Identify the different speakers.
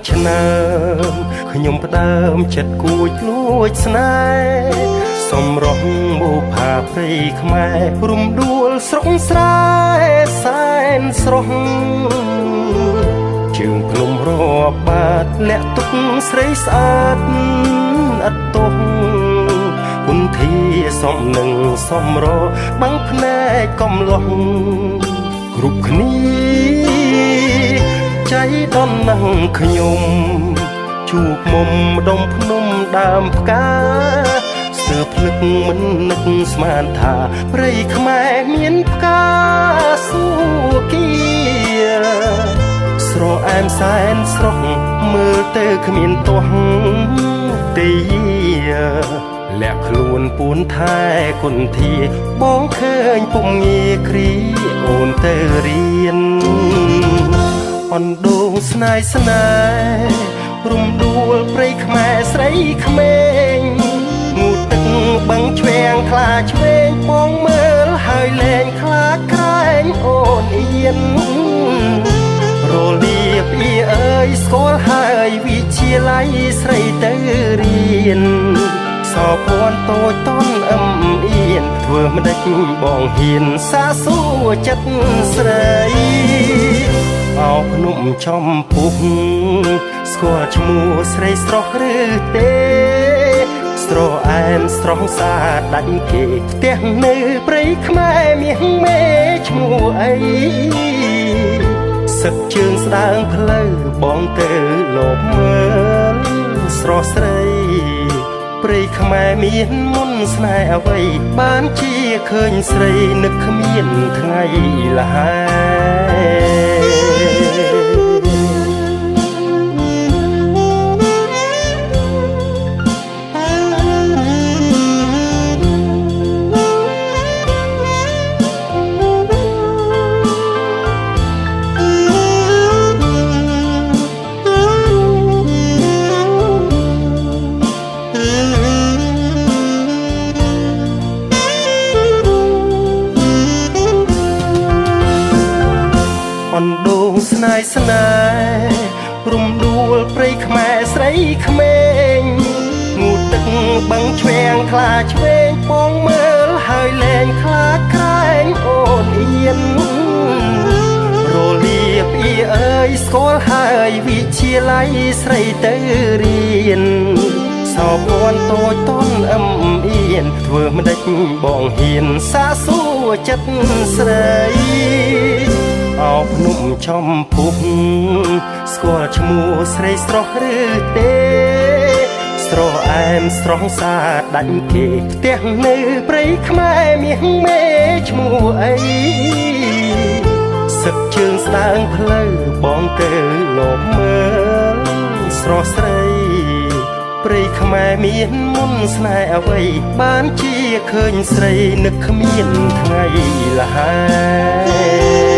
Speaker 1: ឆ្នើមខ្ញុំផ្ដើមចិត្តគួចលួចស្នេហ៍សំរងបុផាព្រៃខ្មែររំដួលស្រុកស្រែសែនស្រស់ជើងភ្នំរាប់បាតលាក់ទុកស្រីស្អាតឥតទោះគុនធាសំនឹងសំរបាំងភ្នែកកំឡោះគ្រប់គ្នាใจដន់នឹងខ្ញុំជួបមុំដុំភ្នំដើមផ្កាស្ទើរភ្លឹកមិននឹកស្មានថាព្រៃខ្មែរមានផ្កាស៊ូគីស្រអែមសែនស្រស់មើលទៅគ្មានទាស់ទេលាក់ខ្លួនពួនថែគុនធាបងឃើញពុំងាគ្រីអូនទៅរៀនអណ្ដូងស្នេហ៍ស្នេហ៍រំដួលព្រៃខ្មែរស្រីក្មេងងូតទឹកបឹងឆ្វេងខ្លាឆ្វេងបងមើលហើយលែងខ្លាចក្រែងអូនអៀនរលៀបអ៊ីអើយស្គាល់ហើយវិទ្យាល័យស្រីទៅរៀនសោភ័ណ្ឌតូចតន់អឹមអៀនធ្វើមិនដេចបងហ៊ានសាសួរចិត្តស្រីអោភ្នំចំពុះស្គាល់ឈ្មោះស្រីស្រស់ឬទេស្រអែមស្រស់ស្អាតដាច់គេផ្ទះនៅព្រៃខ្មែរមាសមេឈ្មោះអីសឹកជើងស្ដើងផ្លូវបងទៅលបមើលស្រស់ស្រីព្រៃខ្មែរមានមុនស្នេហ៍អ្វីបានជាឃើញស្រីនឹកគ្មានថ្ងៃលហើយអណ្ដូងស្នេហ៍ស្នេហ៍រំដួលព្រៃខ្មែរស្រីក្មេងងូតទឹកបឹងឆ្វេងខ្លាឆ្វេងបងមើលហើយលែងខ្លាចក្រែងអូនអៀនរលៀបអ៊ីអើយស្គាល់ហើយវិទ្យាល័យស្រីទៅរៀនសោភ័ណ្ឌតូចតន់អឹមអៀនធ្វើមិនដេចបងហ៊ានសាសួរចិត្តស្រីអោភ្នំចំពុះស្គាល់ឈ្មោះស្រីស្រស់ឬទេស្រអែមស្រស់ស្អាតដាច់គេផ្ទះនៅព្រៃខ្មែរមាសមេឈ្មោះអីសឹកជើងស្ដើងផ្លូវបងទៅលបមើលស្រស់ស្រីព្រៃខ្មែរមានមុនស្នេហ៍អ្វីបានជាឃើញស្រីនឹកគ្មានថ្ងៃលហើយ